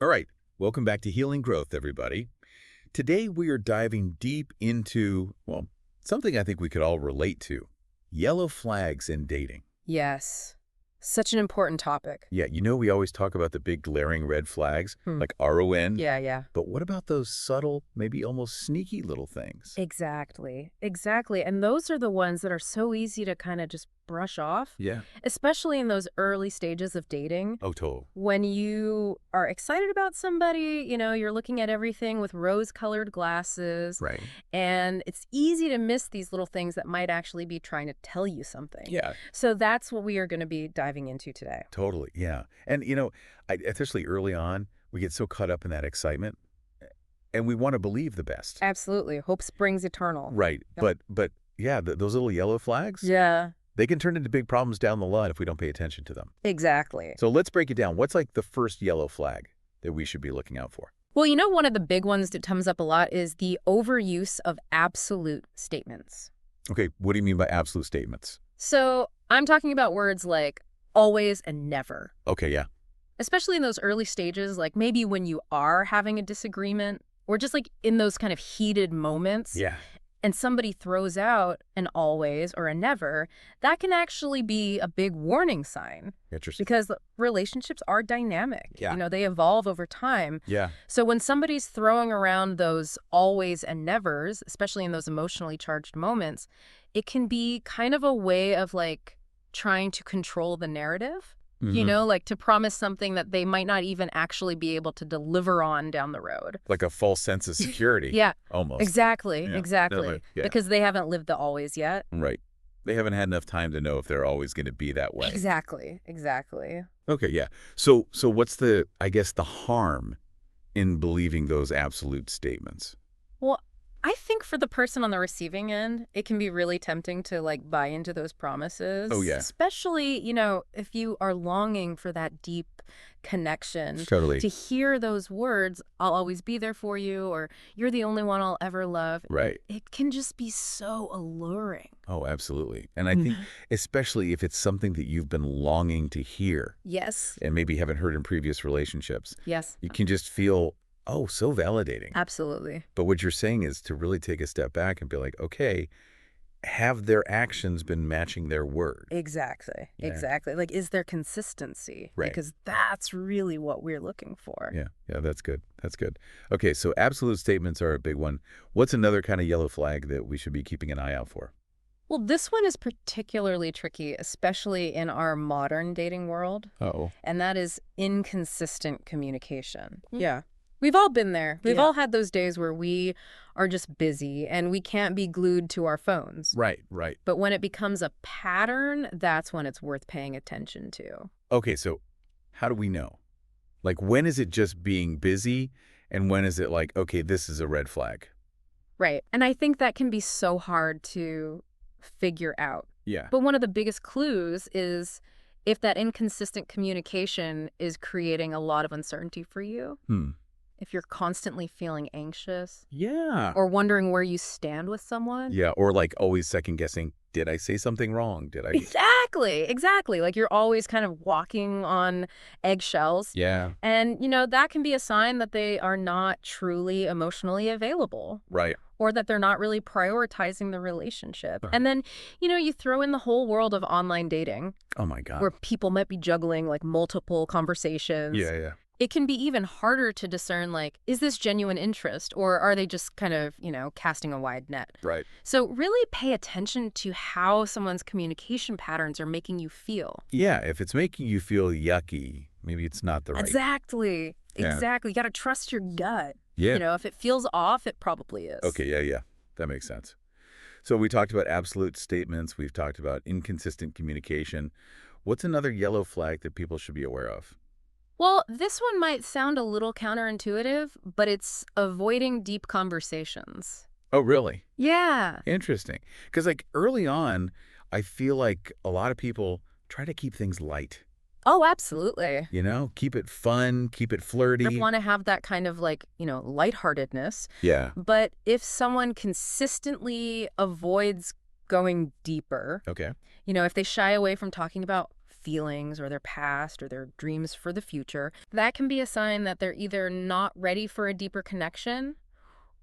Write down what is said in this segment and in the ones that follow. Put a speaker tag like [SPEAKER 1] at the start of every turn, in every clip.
[SPEAKER 1] All right, welcome back to Healing Growth, everybody. Today we are diving deep into, well, something I think we could all relate to, yellow flags in dating.
[SPEAKER 2] Yes. Such an important topic.
[SPEAKER 1] Yeah, we always talk about the big glaring red flags,
[SPEAKER 2] Hmm.
[SPEAKER 1] like RON,
[SPEAKER 2] Yeah, yeah.
[SPEAKER 1] but what about those subtle, maybe almost sneaky little things?
[SPEAKER 2] Exactly. Exactly. And those are the ones that are so easy to kind of just brush off,
[SPEAKER 1] Yeah.
[SPEAKER 2] especially in those early stages of dating.
[SPEAKER 1] Oh, total.
[SPEAKER 2] When you are excited about somebody, you're looking at everything with rose-colored glasses,
[SPEAKER 1] Right.
[SPEAKER 2] and it's easy to miss these little things that might actually be trying to tell you something.
[SPEAKER 1] Yeah,
[SPEAKER 2] So that's what we are going to be diving into today.
[SPEAKER 1] totally. Yeah. And, especially early on, we get so caught up in that excitement and we want to believe the best.
[SPEAKER 2] Absolutely. Hope springs eternal.
[SPEAKER 1] Right.
[SPEAKER 2] Yep.
[SPEAKER 1] But yeah, those little yellow flags,
[SPEAKER 2] Yeah,
[SPEAKER 1] they can turn into big problems down the line if we don't pay attention to them.
[SPEAKER 2] exactly.
[SPEAKER 1] So let's break it down. What's like the first yellow flag that we should be looking out for?
[SPEAKER 2] Well, one of the big ones that comes up a lot is the overuse of absolute statements.
[SPEAKER 1] Okay, what do you mean by absolute statements?
[SPEAKER 2] So I'm talking about words like always and never,
[SPEAKER 1] Okay, yeah.
[SPEAKER 2] especially in those early stages, like maybe when you are having a disagreement or just like in those kind of heated moments
[SPEAKER 1] Yeah.
[SPEAKER 2] and somebody throws out an always or a never, that can actually be a big warning sign
[SPEAKER 1] Interesting.
[SPEAKER 2] because relationships are dynamic.
[SPEAKER 1] Yeah.
[SPEAKER 2] They evolve over time.
[SPEAKER 1] Yeah.
[SPEAKER 2] So when somebody's throwing around those always and nevers, especially in those emotionally charged moments, it can be kind of a way of like trying to control the narrative,
[SPEAKER 1] Mhm.
[SPEAKER 2] like to promise something that they might not even actually be able to deliver on down the road.
[SPEAKER 1] Like a false sense of security.
[SPEAKER 2] Yeah,
[SPEAKER 1] Almost.
[SPEAKER 2] exactly,
[SPEAKER 1] Yeah,
[SPEAKER 2] exactly.
[SPEAKER 1] definitely, yeah.
[SPEAKER 2] Because they haven't lived the always yet.
[SPEAKER 1] Right. They haven't had enough time to know if they're always going to be that way.
[SPEAKER 2] Exactly, exactly.
[SPEAKER 1] Okay, yeah. So what's the harm in believing those absolute statements?
[SPEAKER 2] Well, I think for the person on the receiving end, it can be really tempting to like buy into those promises.
[SPEAKER 1] Oh, yeah.
[SPEAKER 2] Especially, if you are longing for that deep connection.
[SPEAKER 1] Totally.
[SPEAKER 2] To hear those words, I'll always be there for you, or you're the only one I'll ever love.
[SPEAKER 1] Right.
[SPEAKER 2] It can just be so alluring.
[SPEAKER 1] Oh, absolutely. And I think especially if it's something that you've been longing to hear
[SPEAKER 2] Yes.
[SPEAKER 1] and maybe haven't heard in previous relationships,
[SPEAKER 2] Yes.
[SPEAKER 1] you can just feel, oh, so validating.
[SPEAKER 2] Absolutely.
[SPEAKER 1] But what you're saying is to really take a step back and be like, okay, have their actions been matching their word?
[SPEAKER 2] Exactly.
[SPEAKER 1] Yeah.
[SPEAKER 2] Exactly. Like, is there consistency?
[SPEAKER 1] Right.
[SPEAKER 2] Because that's really what we're looking for.
[SPEAKER 1] Yeah, that's good. That's good. Okay, so absolute statements are a big one. What's another kind of yellow flag that we should be keeping an eye out for?
[SPEAKER 2] Well, this one is particularly tricky, especially in our modern dating world,
[SPEAKER 1] Oh.
[SPEAKER 2] and that is inconsistent communication. Yeah. We've all been there. We've all had those days where we are just busy and we can't be glued to our phones.
[SPEAKER 1] Right, right.
[SPEAKER 2] But when it becomes a pattern, that's when it's worth paying attention to.
[SPEAKER 1] Okay, so how do we know? Like, when is it just being busy and when is it like, okay, this is a red flag?
[SPEAKER 2] Right. And I think that can be so hard to figure out.
[SPEAKER 1] Yeah.
[SPEAKER 2] But one of the biggest clues is if that inconsistent communication is creating a lot of uncertainty for you. If you're constantly feeling anxious
[SPEAKER 1] Yeah.
[SPEAKER 2] or wondering where you stand with someone.
[SPEAKER 1] Yeah, or like always second guessing, did I say something wrong? Did I?
[SPEAKER 2] Exactly, exactly. Like you're always kind of walking on eggshells.
[SPEAKER 1] Yeah,
[SPEAKER 2] And, that can be a sign that they are not truly emotionally available
[SPEAKER 1] right.
[SPEAKER 2] or that they're not really prioritizing the relationship.
[SPEAKER 1] Right.
[SPEAKER 2] And then, you throw in the whole world of online dating
[SPEAKER 1] Oh my God.
[SPEAKER 2] where people might be juggling like multiple conversations.
[SPEAKER 1] Yeah.
[SPEAKER 2] It can be even harder to discern, like, is this genuine interest or are they just kind of, casting a wide net?
[SPEAKER 1] Right.
[SPEAKER 2] So really pay attention to how someone's communication patterns are making you feel.
[SPEAKER 1] Yeah, if it's making you feel yucky, maybe it's not the right.
[SPEAKER 2] Exactly.
[SPEAKER 1] Yeah.
[SPEAKER 2] Exactly. You got to trust your gut.
[SPEAKER 1] Yeah.
[SPEAKER 2] If it feels off, it probably is.
[SPEAKER 1] Okay, yeah. That makes sense. So we talked about absolute statements. We've talked about inconsistent communication. What's another yellow flag that people should be aware of?
[SPEAKER 2] Well, this one might sound a little counterintuitive, but it's avoiding deep conversations.
[SPEAKER 1] Oh, really?
[SPEAKER 2] Yeah.
[SPEAKER 1] Interesting. Because like early on, I feel like a lot of people try to keep things light.
[SPEAKER 2] Oh, absolutely.
[SPEAKER 1] Keep it fun, keep it flirty.
[SPEAKER 2] I want to have that kind of like, lightheartedness.
[SPEAKER 1] Yeah.
[SPEAKER 2] But if someone consistently avoids going deeper,
[SPEAKER 1] Okay.
[SPEAKER 2] if they shy away from talking about feelings or their past or their dreams for the future, that can be a sign that they're either not ready for a deeper connection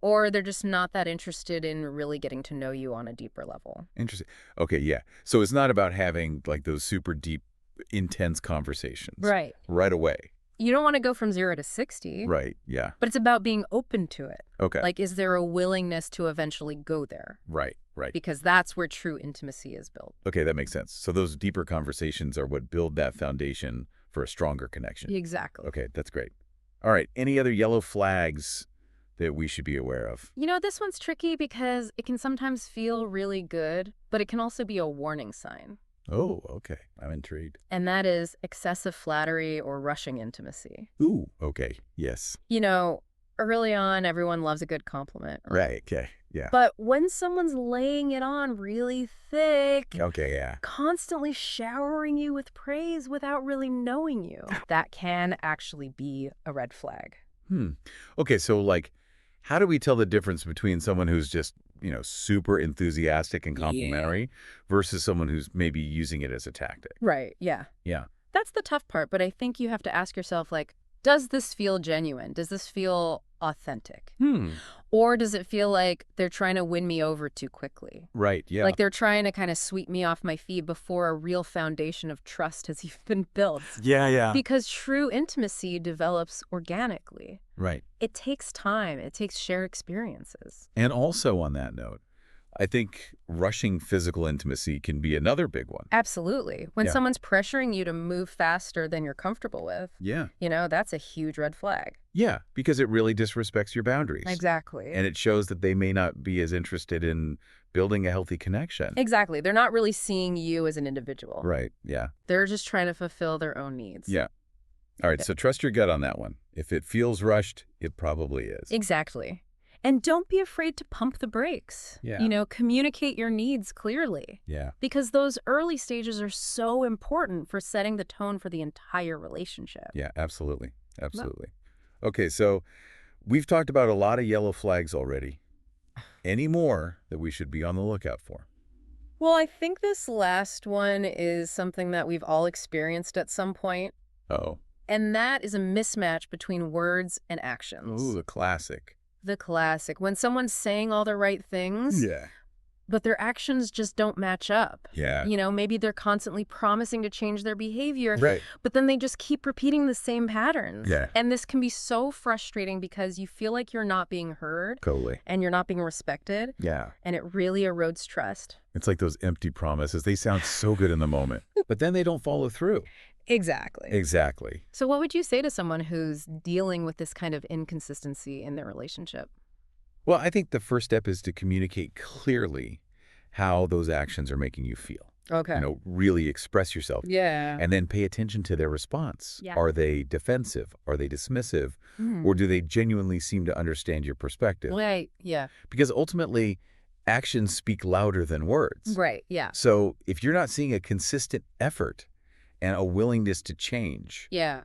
[SPEAKER 2] or they're just not that interested in really getting to know you on a deeper level.
[SPEAKER 1] Interesting. Okay, yeah. So it's not about having like those super deep, intense conversations
[SPEAKER 2] Right.
[SPEAKER 1] right away.
[SPEAKER 2] You don't want to go from 0 to 60,
[SPEAKER 1] Right, yeah.
[SPEAKER 2] but it's about being open to it.
[SPEAKER 1] Okay.
[SPEAKER 2] Like, is there a willingness to eventually go there?
[SPEAKER 1] Right, right.
[SPEAKER 2] Because that's where true intimacy is built.
[SPEAKER 1] Okay, that makes sense. So those deeper conversations are what build that foundation for a stronger connection.
[SPEAKER 2] Exactly.
[SPEAKER 1] Okay, that's great. All right, any other yellow flags that we should be aware of?
[SPEAKER 2] You know, this one's tricky because it can sometimes feel really good, but it can also be a warning sign.
[SPEAKER 1] Oh, okay. I'm intrigued.
[SPEAKER 2] And that is excessive flattery or rushing intimacy.
[SPEAKER 1] Ooh, okay. Yes.
[SPEAKER 2] You know, early on, everyone loves a good compliment.
[SPEAKER 1] Right, okay. Yeah.
[SPEAKER 2] But when someone's laying it on really thick,
[SPEAKER 1] Okay, yeah.
[SPEAKER 2] constantly showering you with praise without really knowing you, that can actually be a red flag.
[SPEAKER 1] Okay, so like, how do we tell the difference between someone who's just, super enthusiastic and complimentary versus someone who's maybe using it as a tactic?
[SPEAKER 2] Right, yeah.
[SPEAKER 1] Yeah.
[SPEAKER 2] That's the tough part, but I think you have to ask yourself, like, does this feel genuine? Does this feel authentic? Or does it feel like they're trying to win me over too quickly?
[SPEAKER 1] Right, yeah.
[SPEAKER 2] Like they're trying to kind of sweep me off my feet before a real foundation of trust has even been built.
[SPEAKER 1] Yeah.
[SPEAKER 2] Because true intimacy develops organically.
[SPEAKER 1] Right.
[SPEAKER 2] It takes time. It takes shared experiences.
[SPEAKER 1] And also on that note, I think rushing physical intimacy can be another big one.
[SPEAKER 2] Absolutely. When
[SPEAKER 1] Yeah.
[SPEAKER 2] someone's pressuring you to move faster than you're comfortable with,
[SPEAKER 1] Yeah.
[SPEAKER 2] that's a huge red flag.
[SPEAKER 1] Yeah, because it really disrespects your boundaries.
[SPEAKER 2] Exactly.
[SPEAKER 1] And it shows that they may not be as interested in building a healthy connection.
[SPEAKER 2] Exactly. They're not really seeing you as an individual.
[SPEAKER 1] Right, yeah.
[SPEAKER 2] They're just trying to fulfill their own needs.
[SPEAKER 1] Yeah. All right, so trust your gut on that one. If it feels rushed, it probably is.
[SPEAKER 2] Exactly. And don't be afraid to pump the brakes.
[SPEAKER 1] Yeah.
[SPEAKER 2] Communicate your needs clearly.
[SPEAKER 1] Yeah.
[SPEAKER 2] Because those early stages are so important for setting the tone for the entire relationship.
[SPEAKER 1] Yeah, absolutely. Absolutely. Okay, so we've talked about a lot of yellow flags already. Any more that we should be on the lookout for?
[SPEAKER 2] Well, I think this last one is something that we've all experienced at some point,
[SPEAKER 1] Oh.
[SPEAKER 2] and that is a mismatch between words and actions.
[SPEAKER 1] Ooh, the classic.
[SPEAKER 2] The classic. When someone's saying all the right things,
[SPEAKER 1] Yeah.
[SPEAKER 2] but their actions just don't match up.
[SPEAKER 1] Yeah.
[SPEAKER 2] Maybe they're constantly promising to change their behavior,
[SPEAKER 1] Right.
[SPEAKER 2] but then they just keep repeating the same patterns.
[SPEAKER 1] Yeah.
[SPEAKER 2] And this can be so frustrating because you feel like you're not being heard
[SPEAKER 1] Totally.
[SPEAKER 2] and you're not being respected,
[SPEAKER 1] Yeah.
[SPEAKER 2] and it really erodes trust.
[SPEAKER 1] It's like those empty promises. They sound so good in the moment, but then they don't follow through.
[SPEAKER 2] Exactly.
[SPEAKER 1] Exactly.
[SPEAKER 2] So what would you say to someone who's dealing with this kind of inconsistency in their relationship?
[SPEAKER 1] Well, I think the first step is to communicate clearly how those actions are making you feel.
[SPEAKER 2] Okay.
[SPEAKER 1] Really express yourself.
[SPEAKER 2] Yeah.
[SPEAKER 1] And then pay attention to their response.
[SPEAKER 2] Yeah.
[SPEAKER 1] Are they defensive? Are they dismissive? Or do they genuinely seem to understand your perspective?
[SPEAKER 2] Right. Yeah.
[SPEAKER 1] Because ultimately, actions speak louder than words.
[SPEAKER 2] Right. Yeah.
[SPEAKER 1] So if you're not seeing a consistent effort and a willingness to change,
[SPEAKER 2] Yeah.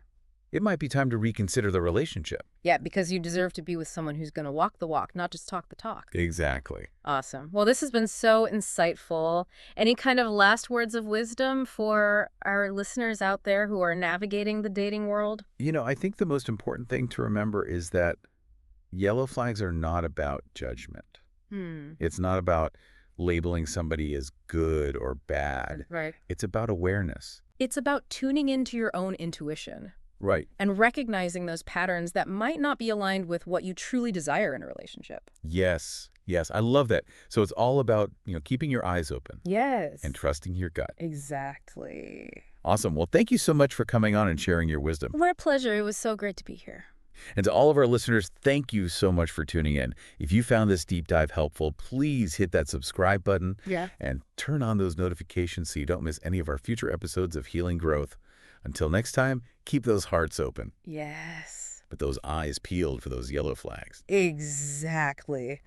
[SPEAKER 1] it might be time to reconsider the relationship.
[SPEAKER 2] Yeah, because you deserve to be with someone who's going to walk the walk, not just talk the talk.
[SPEAKER 1] Exactly.
[SPEAKER 2] Awesome. Well, this has been so insightful. Any kind of last words of wisdom for our listeners out there who are navigating the dating world?
[SPEAKER 1] I think the most important thing to remember is that yellow flags are not about judgment. It's not about labeling somebody as good or bad.
[SPEAKER 2] Right.
[SPEAKER 1] It's about awareness.
[SPEAKER 2] It's about tuning into your own intuition
[SPEAKER 1] Right.
[SPEAKER 2] and recognizing those patterns that might not be aligned with what you truly desire in a relationship.
[SPEAKER 1] Yes. Yes. I love that. So it's all about, keeping your eyes open
[SPEAKER 2] Yes.
[SPEAKER 1] and trusting your gut.
[SPEAKER 2] Exactly.
[SPEAKER 1] Awesome. Well, thank you so much for coming on and sharing your wisdom.
[SPEAKER 2] What a pleasure. It was so great to be here.
[SPEAKER 1] And to all of our listeners, thank you so much for tuning in. If you found this deep dive helpful, please hit that subscribe button and turn on those notifications so you don't miss any of our future episodes of Healing Growth. Until next time, keep those hearts open,
[SPEAKER 2] Yes.
[SPEAKER 1] but those eyes peeled for those yellow flags.
[SPEAKER 2] Exactly.